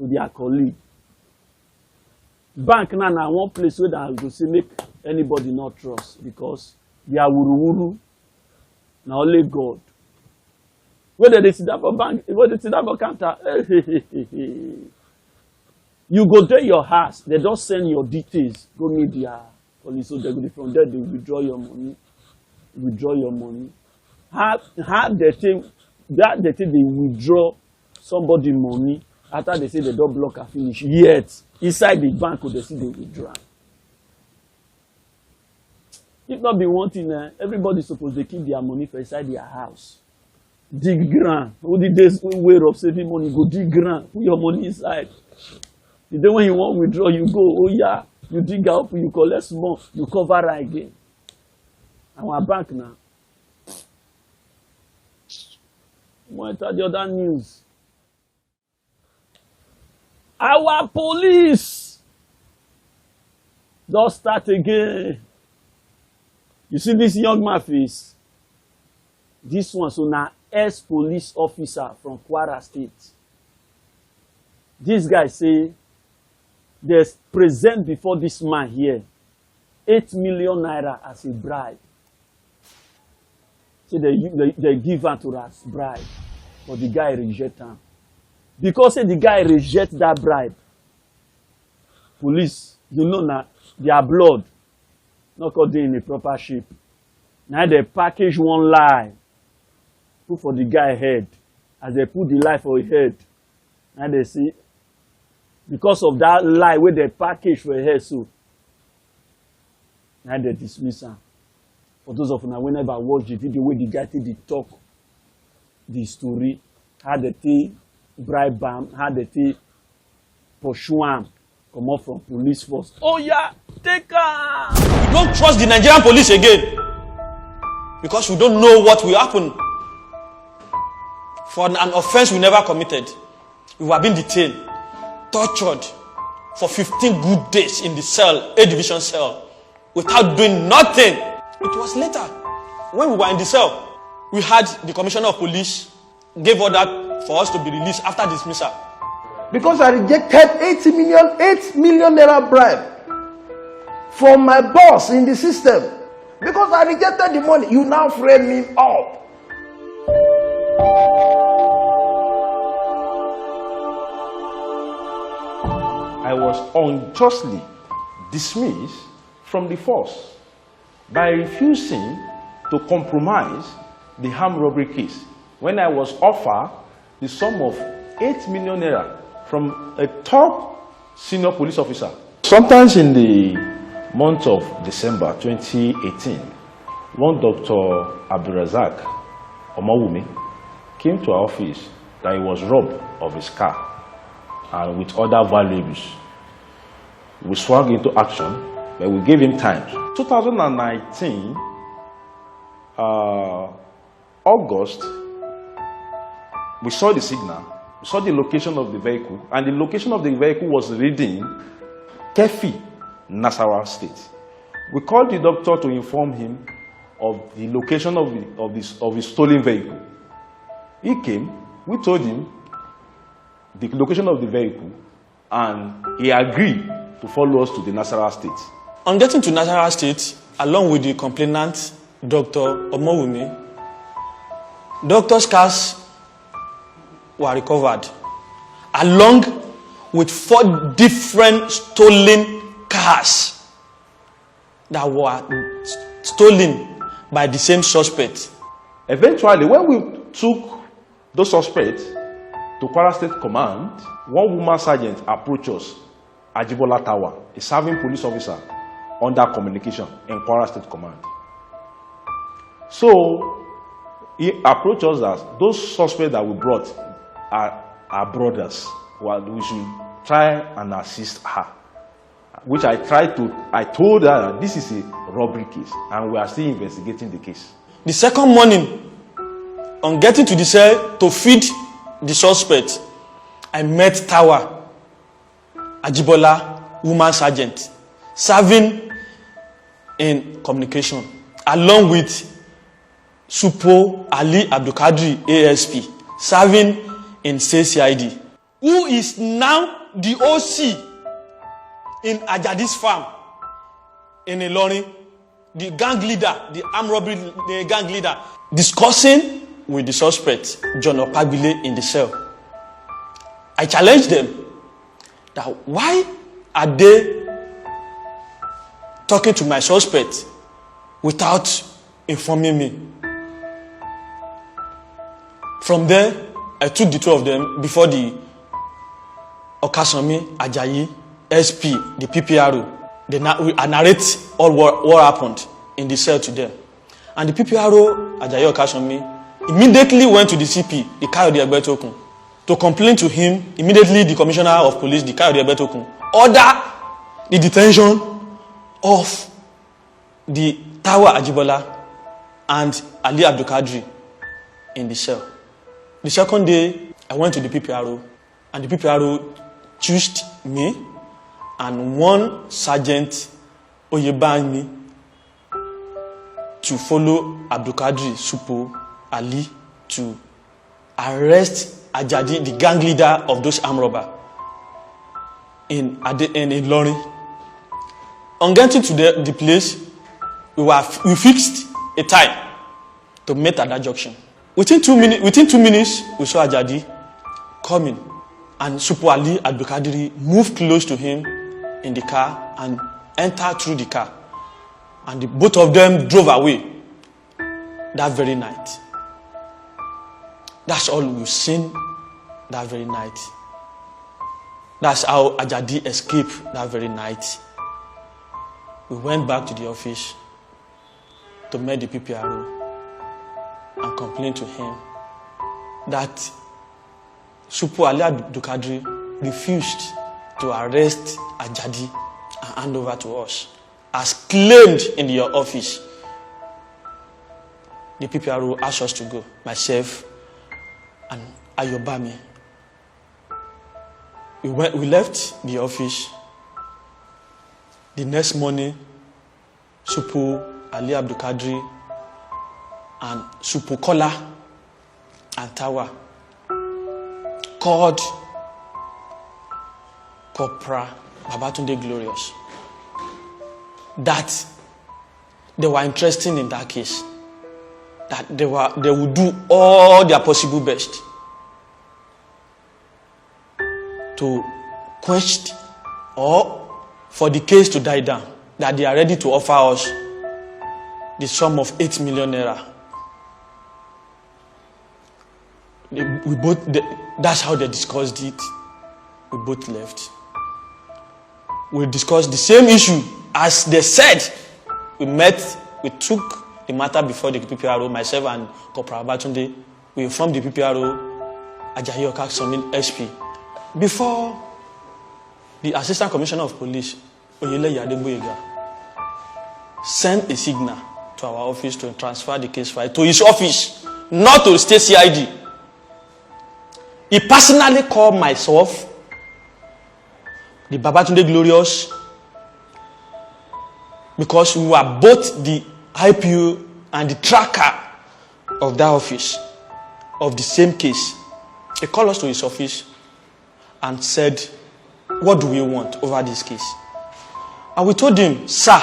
to their colleague. Bank now one place where they go say make anybody not trust because they are wuru now only God. Whether they sit down for bank, whether they sit down for counter, you go to your house, they just send your details, go meet their police, so they go from there, they withdraw your money. How they think they withdraw somebody money after they say they don't block and finish. Yet inside the bank they see they withdraw. If not be one thing, everybody supposed to keep their money for inside their house. Dig ground. All the days way of saving money, go dig ground, put your money inside. The day when you want to withdraw, you go, oh yeah, you dig up, you collect more, you cover right again. Our bank now. Monitor the other news. Our police don't start again. You see this young man face? This one, so now ex-police officer from Kwara State. This guy say, they present before this man here 8 million naira as a bribe. So they give her to us bribe, but the guy reject him. Because the guy reject that bribe, police, you know now, their blood not called in a proper shape. Now they package one lie, put for the guy head. As they put the lie for his head, now they see, because of that lie where they package for his head, so now they dismiss him. For those of you now, whenever I watch the video where the guy take the talk, the story, how they take bribe him, how they take pursue him, come up from police force. Oh yeah, take her. We don't trust the Nigerian police again because we don't know what will happen for an offense we never committed. We were being detained, tortured for 15 good days in the cell, A division cell, without doing nothing. It was later, when we were in the cell, we had the commissioner of police gave order for us to be released after dismissal. Because I rejected 8 million naira bribe from my boss in the system. Because I rejected the money, you now frame me up. I was unjustly dismissed from the force by refusing to compromise the armed robbery case when I was offered the sum of 8 million naira from a top senior police officer. Sometimes in the month of December 2018, one Dr. Abdulrazak Omawumi came to our office that he was robbed of his car and with other valuables. We swung into action, but we gave him time. 2019, August, we saw the signal, we saw the location of the vehicle, and the location of the vehicle was reading Kefi, Nasarawa State. We called the doctor to inform him of the location of his stolen vehicle. He came, we told him the location of the vehicle, and he agreed to follow us to the Nasarawa State. On getting to Naira State, along with the complainant, Dr. Omowumi, doctor's cars were recovered, along with 4 different stolen cars that were stolen by the same suspect. Eventually, when we took those suspects to Kwara State Command, one woman sergeant approached us, Ajibola Tower, a serving police officer under communication in Kwara State Command. So he approached us as those suspects that we brought are brothers. Well, we should try and assist her. Which I told her that this is a robbery case and we are still investigating the case. The second morning, on getting to the cell to feed the suspect, I met Tower, Ajibola, woman sergeant, serving in communication, along with Supo Ali Abdulkadri ASP, serving in CID. who is now the OC in Ajadi's farm in Ilorin, the gang leader, the armed robbery the gang leader, discussing with the suspect, John Opabile, in the cell. I challenged them that why are they talking to my suspect without informing me? From there, I took the two of them before the Okasomi, Ajayi, SP, the PPRO. I narrate all what happened in the cell to them. And the PPRO, Ajayi Okasomi, immediately went to the CP, the Kayode Egbetokun, to complain to him. Immediately, the Commissioner of Police, the Kayode Egbetokun, ordered the detention of the Tawa Ajibola and Ali Abdulkadri in the cell. The second day, I went to the PPRO, and the PPRO chose me and one Sergeant Oyebami to follow Abdulkadri, Supo, Ali to arrest Ajadi, the gang leader of those armed robbers, in Ilorin. On getting to the place, we fixed a time to meet at that junction. Within 2 minutes, we saw Ajadi coming, and Supo Ali Abdulkadiri moved close to him in the car and entered through the car, and both of them drove away that very night. That's all we've seen that very night. That's how Ajadi escaped that very night. We went back to the office to meet the PPRO and complained to him that Supo Ali Abdulkadri refused to arrest Ajadi and hand over to us, as claimed in your office. The PPRO asked us to go, myself and Ayobami. We left the office. The next morning, Supo Ali Abdulkadri and Supo Kola and Tawa called Corporal Babatunde Glorious that they were interested in that case, that they would do all their possible best to quench or for the case to die down, that they are ready to offer us the sum of 8 million naira. That's how they discussed it. We both left. We discussed the same issue as they said. We took the matter before the PPRO, myself and Corporal Batunde. We informed the PPRO, Ajayi Okasomi, SP. Before the Assistant Commissioner of Police, Oyele Yadeboyega, sent a signal to our office to transfer the case file to his office, not to state CID. He personally called myself, the Babatunde Glorious, because we were both the IPO and the tracker of that office, of the same case. He called us to his office and said, what do we want over this case? And we told him, sir,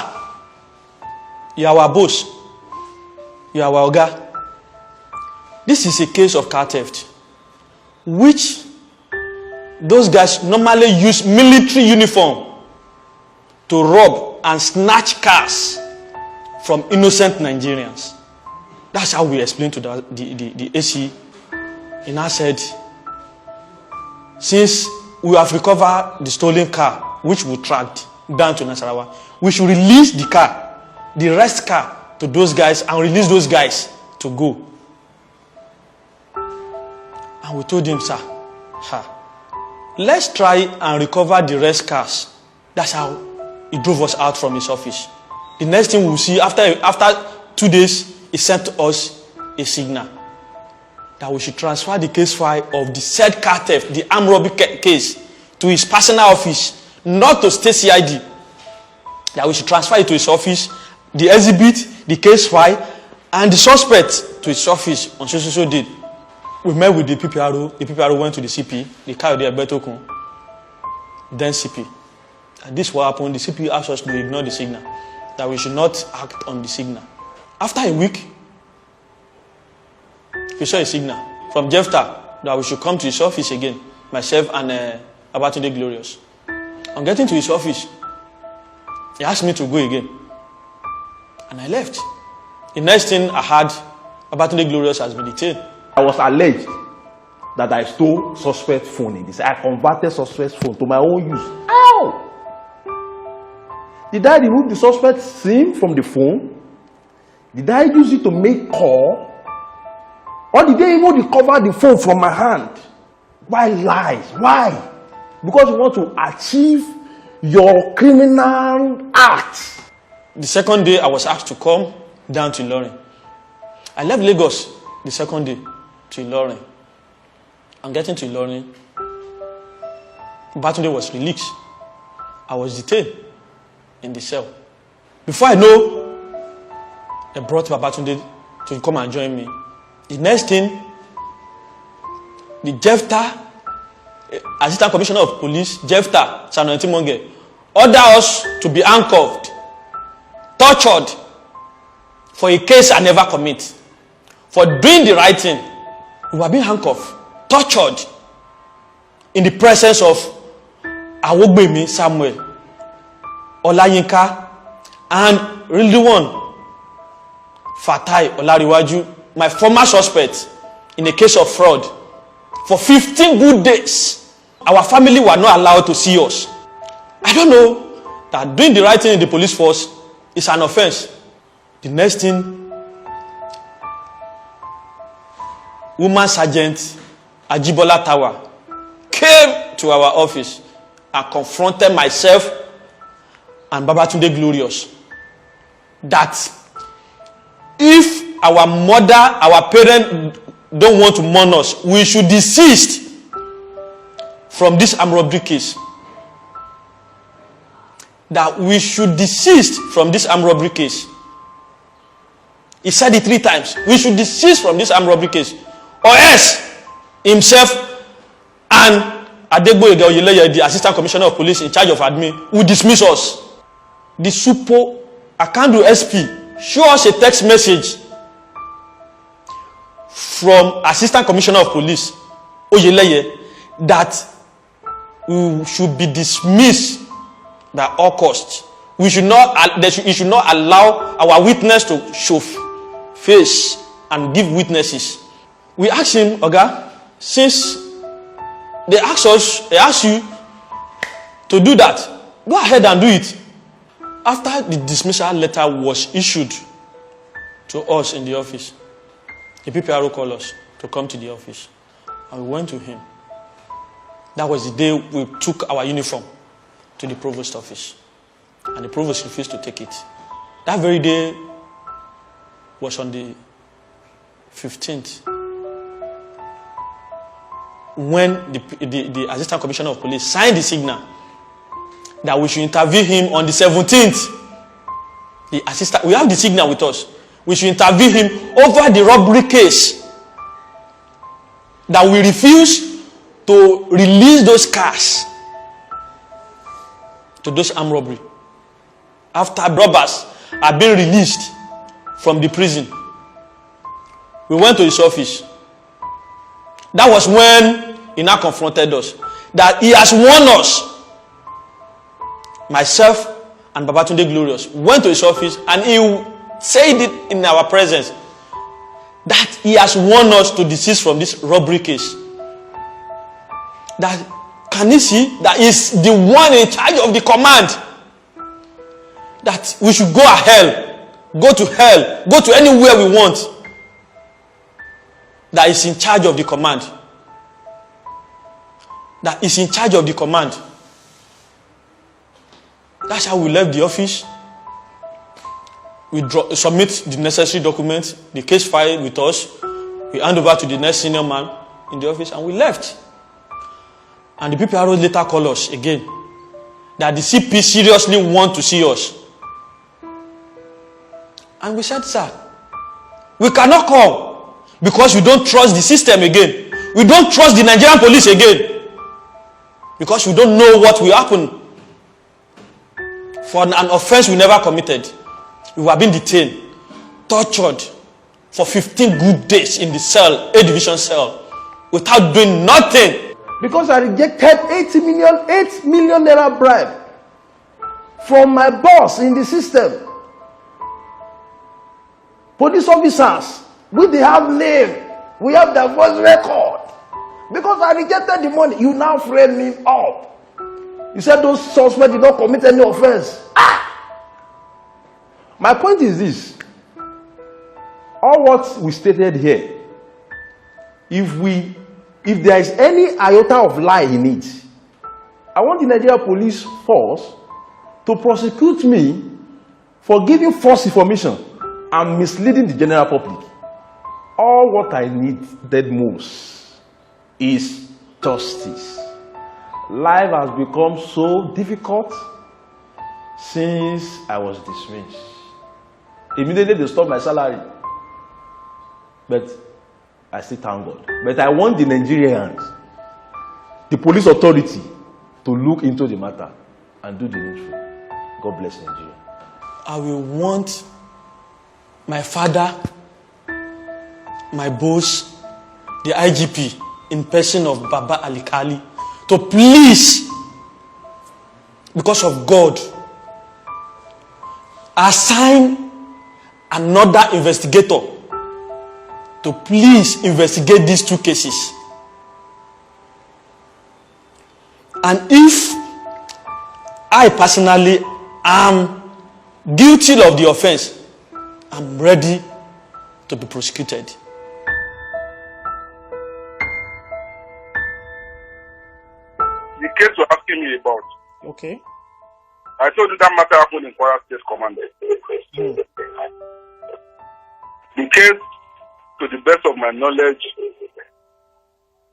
you are our boss, you are our oga. This is a case of car theft, which those guys normally use military uniform to rob and snatch cars from innocent Nigerians. That's how we explained to the AC. He now said, since we have recovered the stolen car, which we tracked down to Nasarawa, we should release the car, the rest car, to those guys and release those guys to go. And we told him, sir, let's try and recover the rest cars. That's how he drove us out from his office. The next thing we'll see, after 2 days, he sent us a signal that we should transfer the case file of the said car theft, the armed robbery case, to his personal office, not to state CID. That we should transfer it to his office, the exhibit, the case file, and the suspect to his office on so date. We met with the PPRO. The PPRO went to the CP, the Kayode Egbetokun, then CP. And this what happened. The CP asked us to ignore the signal, that we should not act on the signal. After a week, we saw a signal from Jefta that we should come to his office again, myself and Babatunde Glorious. On getting to his office, he asked me to go again. And I left. The next thing I heard, Babatunde Glorious has been detained. I was alleged that I stole suspect phone in this. I converted suspect's phone to my own use. Ow! Did I remove the suspect's SIM from the phone? Did I use it to make call? Or did they even recover the phone from my hand? Why lies? Why? Because you want to achieve your criminal act. The second day, I was asked to come down to Ilorin. I left Lagos the second day to Ilorin. On getting to Ilorin, Babatunde was released. I was detained in the cell. Before I know, they brought Babatunde to come and join me. The next thing, the Jefta, Assistant Commissioner of Police, Jefta, Sanoeti Monge, ordered us to be handcuffed, tortured for a case I never commit. For doing the right thing, we were being handcuffed, tortured in the presence of Awogbemi Samuel, Olayinka, and Rilwan Fatai Olariwaju, my former suspect in a case of fraud. For 15 good days, our family were not allowed to see us. I don't know that doing the right thing in the police force is an offense. The next thing, Woman Sergeant Ajibola Tawa came to our office and confronted myself and Babatunde Glorious that if our mother, our parents don't want to mourn us, we should desist from this armed robbery case. That we should desist from this armed robbery case. He said it 3 times. We should desist from this armed robbery case. Or else, himself and Adegboyega Oyeleye, the Assistant Commissioner of Police in charge of admin, will dismiss us. The Supo Akandu SP show us a text message from Assistant Commissioner of Police Oyeleye that we should be dismissed by all costs. We should not. You should not allow our witness to show face and give witnesses. We asked him, Oga, since they asked you to do that, go ahead and do it. After the dismissal letter was issued to us in the office, the PPRO called us to come to the office, and we went to him. That was the day we took our uniform to the provost office, and the provost refused to take it. That very day was on the 15th, when the Assistant Commissioner of Police signed the signal that we should interview him on the 17th. We have the signal with us. We should interview him over the robbery case. That we refuse to release those cars to those armed robbery. After robbers have been released from the prison, we went to his office. That was when he now confronted us. That he has warned us. Myself and Babatunde Glorious went to his office and he said it in our presence that he has warned us to desist from this robbery case. That can you see that is the one in charge of the command. That we should go to hell, go to anywhere we want. That is in charge of the command. That is in charge of the command. That's how we left the office. We submit the necessary documents, the case file with us. We hand over to the next senior man in the office and we left. And the PPRO later called us again that the CP seriously want to see us. And we said, sir, we cannot come because we don't trust the system again. We don't trust the Nigerian police again because we don't know what will happen. For an offense we never committed, we were being detained, tortured for 15 good days in the cell, A division cell, without doing nothing. Because I rejected 8 million naira bribe from my boss in the system. Police officers, they have name, we have their voice record. Because I rejected the money, you now frame me up. You said those suspects did not commit any offense. My point is this. All what we stated here, if there is any iota of lie in it, I want the Nigeria police force to prosecute me for giving false information and misleading the general public. All what I needed most is justice. Life has become so difficult since I was dismissed. Immediately they stopped my salary. But I still thank God. But I want the Nigerians, the police authority, to look into the matter and do the needful. God bless Nigeria. I will want my father, my boss, the IGP, in person of Baba Alikali, to please, because of God, assign another investigator to please investigate these two cases. And if I personally am guilty of the offense, I'm ready to be prosecuted. The case you're asking me about. Okay. I told you that matter happened in Kwara State Command. The case, to the best of my knowledge,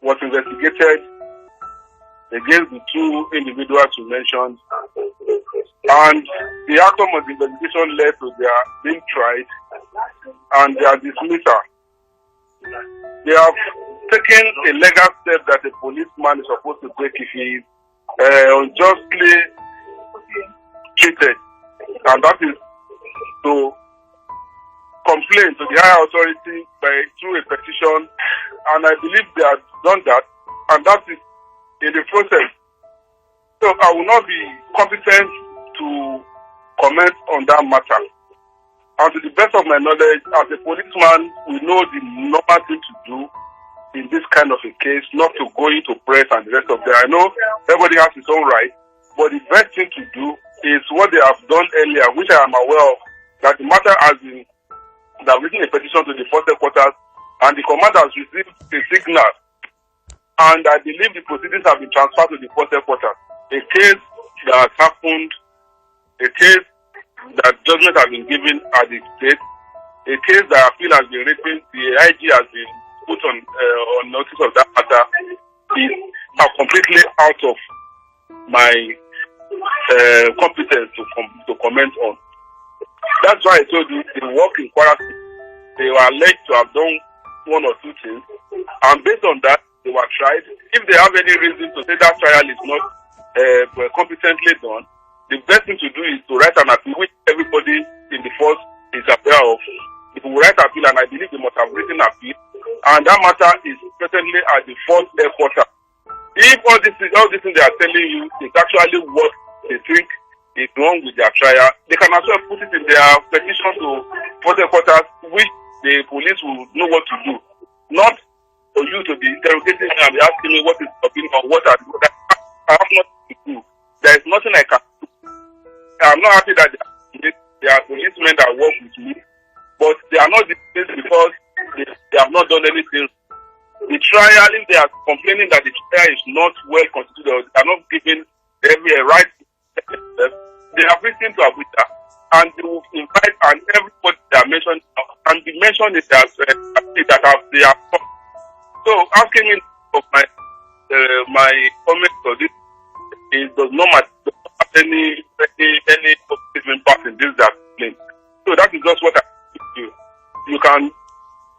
was investigated against the two individuals you mentioned, and the outcome of the investigation led to their being tried and their dismissal. They have taken a legal step that a policeman is supposed to take if he is unjustly treated, and that is to complain to the higher authority through a petition, and I believe they have done that, and that is in the process. So I will not be competent to comment on that matter. And to the best of my knowledge, as a policeman, we know the normal thing to do in this kind of a case, not to go into press and the rest of that. I know everybody has his own right, but the best thing to do is what they have done earlier, which I am aware of, that the matter has been, they have written a petition to the first headquarters, and the command has received a signal, and I believe the proceedings have been transferred to the first headquarters. A case that has happened, a case that judgment has been given at the state, a case that appeal has been written, the IG has been put on notice of that matter, is completely out of my competence to comment on. That's why I told you the work in Kwara, they were alleged to have done one or two things, and based on that, they were tried. If they have any reason to say that trial is not competently done, the best thing to do is to write an appeal, which everybody in the force is aware of. If we write an appeal, and I believe they must have written an appeal, and that matter is presently at the first headquarters. If all these things they are telling you is actually what they think is wrong with their trial, they can as well put it in their petition to first headquarters, which the police will know what to do. Not for you to be interrogating me and be asking me what is happening or what I have nothing to do. There is nothing I can do. I'm not happy that there are policemen that work with me, but they are not dismissed because they have not done anything. The trial, if they are complaining that the trial is not well constituted, they are not given every right, they have written to Abuja, and they will invite and everybody they are mentioned, and the mention is that they have. So asking me of my comment on this does not have any statement part in this that claim. So that is just what I do.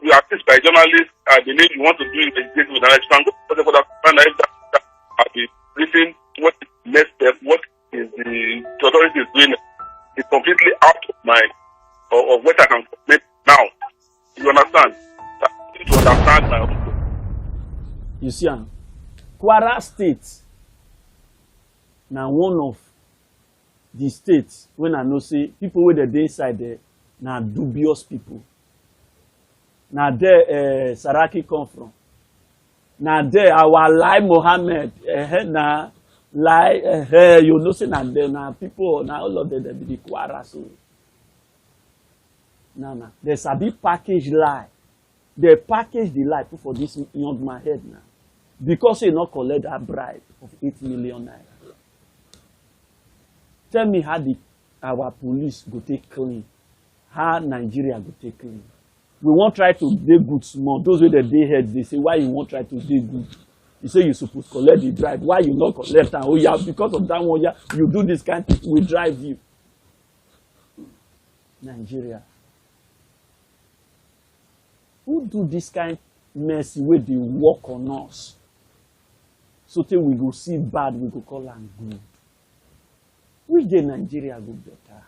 You are assisted by journalists. I believe you want to do engage with Naira. You can go to the find out if that have been briefing what is the next step, what is the authorities doing. It's completely out of my of what I can make now. You understand? I need to understand my own. You see, Kwara State now one of the states when I know say people with the inside there now dubious people. Now there Saraki come from. Now there our Lai Mohammed now Lai you know say now there now people now all of them they be the Kwara so. Now there's a big package lie. They package the lie put for this young man head now. Because he not collect that bribe of 8 million naira. Tell me how our police go take clean. How Nigeria go take clean. We won't try to do good small. Those with the day heads, they say, why you won't try to do good? You say you supposed to collect the bribe. Why you not collect? And oh yeah, because of that one, yeah, you do this kind of thing, we drive you. Nigeria. Who do this kind of messy way they work on us? So till we go see bad, we go call them good. Which day Nigeria go better?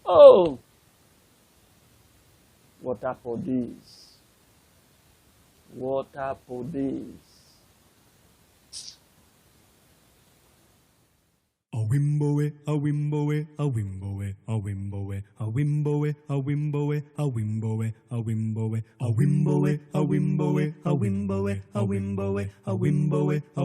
Oh! Water for this. Water for this. A wimboe, a wimboe, a wimboe, a wimboe, a wimboe, a wimboe, a wimboe, a wimboe, a wimboe, a wimboe, a wimboe, a wimboe, a wimboe, a wimboe, a